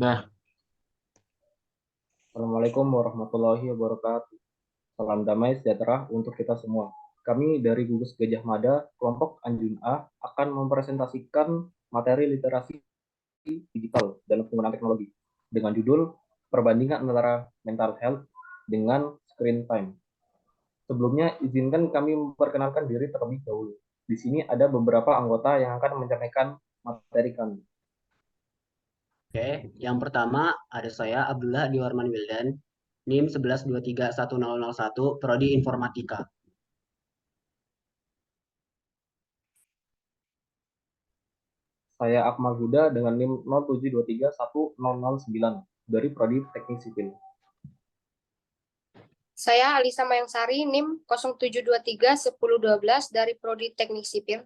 Nah, Assalamualaikum warahmatullahi wabarakatuh. Salam damai sejahtera untuk kita semua. Kami dari Gugus Gajah Mada, kelompok Anjun A, akan mempresentasikan materi literasi digital dan penggunaan teknologi dengan judul Perbandingan antara mental health dengan screen time. Sebelumnya, izinkan kami memperkenalkan diri terlebih dahulu. Di sini ada beberapa anggota yang akan menyampaikan materi kami. Oke, yang pertama ada saya Abdullah Diwarman Wildan, NIM 11231001, Prodi Informatika. Saya Akmal Huda dengan NIM 07231009 dari Prodi Teknik Sipil. Saya Alisa Mayangsari, NIM 07231012 dari Prodi Teknik Sipil.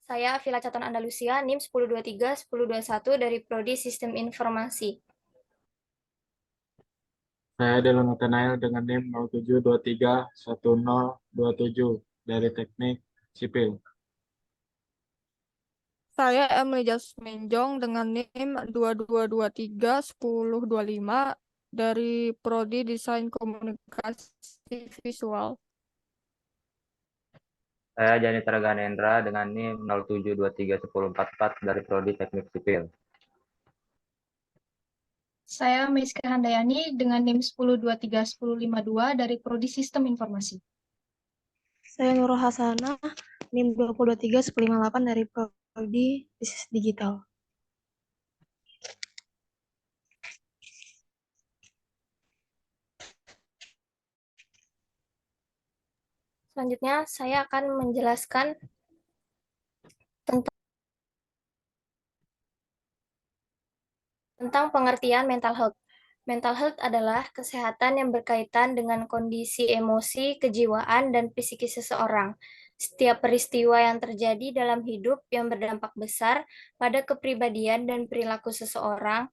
Saya Vila Caton Andalusia, NIM 1023-1021 dari Prodi Sistem Informasi. saya Delon Nathanael dengan NIM 07231027 dari Teknik Sipil. Saya Emily Jasminjong dengan NIM 22231025 dari Prodi Desain Komunikasi Visual. Saya Janitra Ganendra dengan NIM 07231044 dari Prodi Teknik Sipil. Saya Meiska Handayani dengan NIM 10231052 dari Prodi Sistem Informasi. Saya Nurul Hasanah, NIM 2023-1058 dari Prodi Bisnis Digital. Selanjutnya, saya akan menjelaskan tentang pengertian mental health. Mental health adalah kesehatan yang berkaitan dengan kondisi emosi, kejiwaan, dan psikis seseorang. Setiap peristiwa yang terjadi dalam hidup yang berdampak besar pada kepribadian dan perilaku seseorang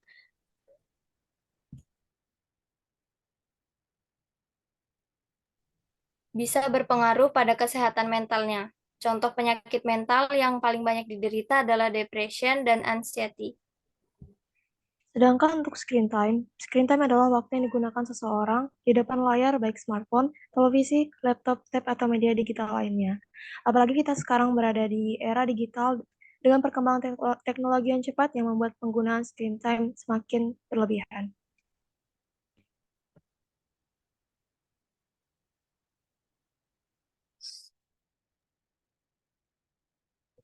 bisa berpengaruh pada kesehatan mentalnya. Contoh penyakit mental yang paling banyak diderita adalah depression dan anxiety. Sedangkan untuk screen time adalah waktu yang digunakan seseorang di depan layar baik smartphone, televisi, laptop, tab, atau media digital lainnya. Apalagi kita sekarang berada di era digital dengan perkembangan teknologi yang cepat yang membuat penggunaan screen time semakin berlebihan.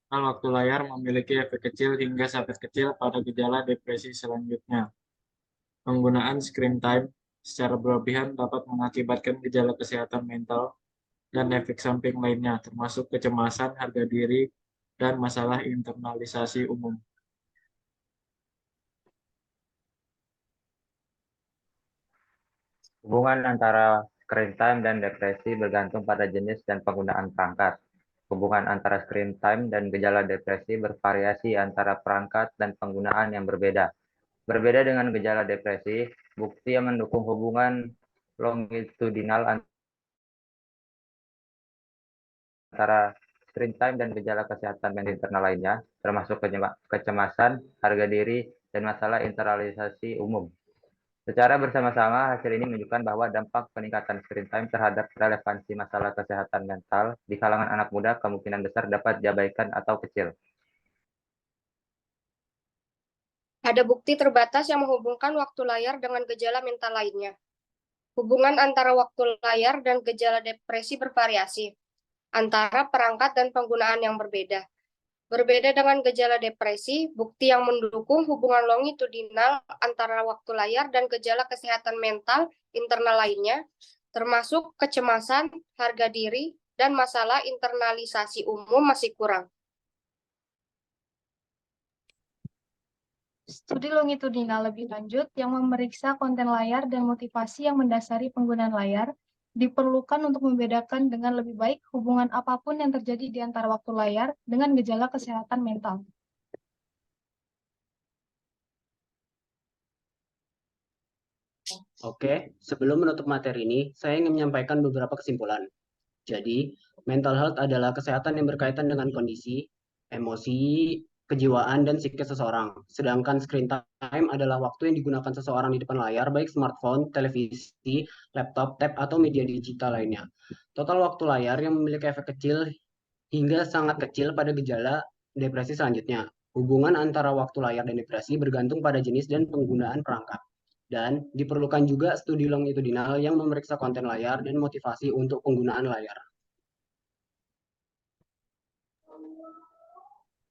Waktu layar memiliki efek kecil hingga sangat kecil pada gejala depresi selanjutnya. Penggunaan screen time secara berlebihan dapat mengakibatkan gejala kesehatan mental dan efek samping lainnya, termasuk kecemasan, harga diri, dan masalah internalisasi umum. Hubungan antara screen time dan depresi bergantung pada jenis dan penggunaan perangkat. Hubungan antara screen time dan gejala depresi bervariasi antara perangkat dan penggunaan yang berbeda. Berbeda dengan gejala depresi, bukti yang mendukung hubungan longitudinal antara screen time dan gejala kesehatan mental internal lainnya, termasuk kecemasan, harga diri, dan masalah internalisasi umum. Secara bersama-sama, hasil ini menunjukkan bahwa dampak peningkatan screen time terhadap relevansi masalah kesehatan mental di kalangan anak muda kemungkinan besar dapat diabaikan atau kecil. Ada bukti terbatas yang menghubungkan waktu layar dengan gejala mental lainnya. Hubungan antara waktu layar dan gejala depresi bervariasi antara perangkat dan penggunaan yang berbeda. Berbeda dengan gejala depresi, bukti yang mendukung hubungan longitudinal antara waktu layar dan gejala kesehatan mental internal lainnya, termasuk kecemasan, harga diri, dan masalah internalisasi umum masih kurang. Studi longitudinal lebih lanjut yang memeriksa konten layar dan motivasi yang mendasari penggunaan layar diperlukan untuk membedakan dengan lebih baik hubungan apapun yang terjadi di antara waktu layar dengan gejala kesehatan mental. Oke, sebelum menutup materi ini, saya ingin menyampaikan beberapa kesimpulan. Jadi, mental health adalah kesehatan yang berkaitan dengan kondisi, emosi, kejiwaan, dan psikis seseorang. Sedangkan screen time adalah waktu yang digunakan seseorang di depan layar, baik smartphone, televisi, laptop, tab, atau media digital lainnya. Total waktu layar yang memiliki efek kecil hingga sangat kecil pada gejala depresi selanjutnya. Hubungan antara waktu layar dan depresi bergantung pada jenis dan penggunaan perangkat. Dan diperlukan juga studi longitudinal yang memeriksa konten layar dan motivasi untuk penggunaan layar.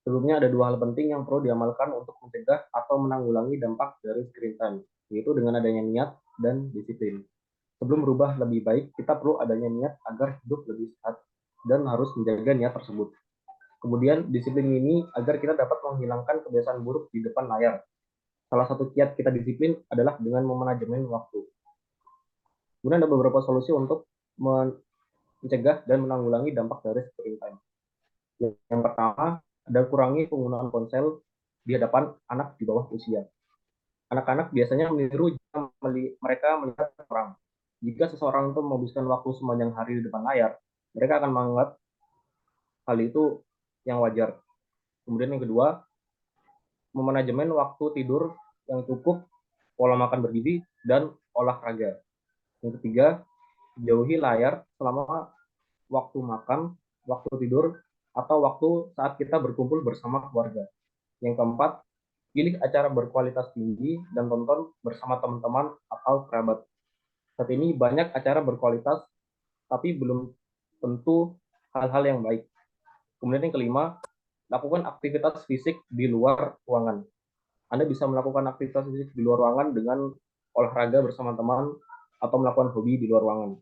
Sebelumnya ada dua hal penting yang perlu diamalkan untuk mencegah atau menanggulangi dampak dari screen time, yaitu dengan adanya niat dan disiplin. Sebelum berubah lebih baik, kita perlu adanya niat agar hidup lebih sehat dan harus menjaga niat tersebut. Kemudian disiplin ini agar kita dapat menghilangkan kebiasaan buruk di depan layar. Salah satu kiat kita disiplin adalah dengan memanajemen waktu. Kemudian ada beberapa solusi untuk mencegah dan menanggulangi dampak dari screen time. Yang pertama, ada kurangi penggunaan ponsel di hadapan anak di bawah usia. Anak-anak biasanya meniru jika mereka melihat orang. Jika seseorang itu menghabiskan waktu sepanjang hari di depan layar, mereka akan menganggap hal itu yang wajar. Kemudian yang kedua, memanajemen waktu tidur yang cukup, pola makan bergizi, dan olahraga. Yang ketiga, jauhi layar selama waktu makan, waktu tidur, atau waktu saat kita berkumpul bersama keluarga. Yang keempat, pilih acara berkualitas tinggi dan tonton bersama teman-teman atau kerabat. Saat ini banyak acara berkualitas, tapi belum tentu hal-hal yang baik. Kemudian yang kelima, lakukan aktivitas fisik di luar ruangan. Anda bisa melakukan aktivitas fisik di luar ruangan dengan olahraga bersama teman atau melakukan hobi di luar ruangan.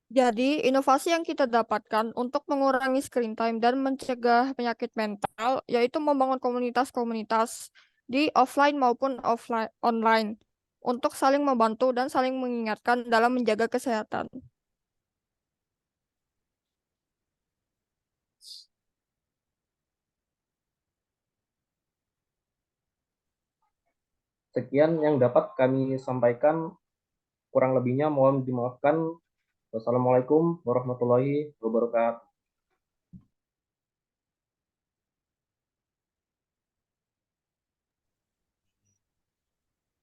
Jadi, inovasi yang kita dapatkan untuk mengurangi screen time dan mencegah penyakit mental, yaitu membangun komunitas-komunitas di offline maupun online, untuk saling membantu dan saling mengingatkan dalam menjaga kesehatan. Sekian yang dapat kami sampaikan, kurang lebihnya mohon dimaafkan. Wassalamualaikum warahmatullahi wabarakatuh.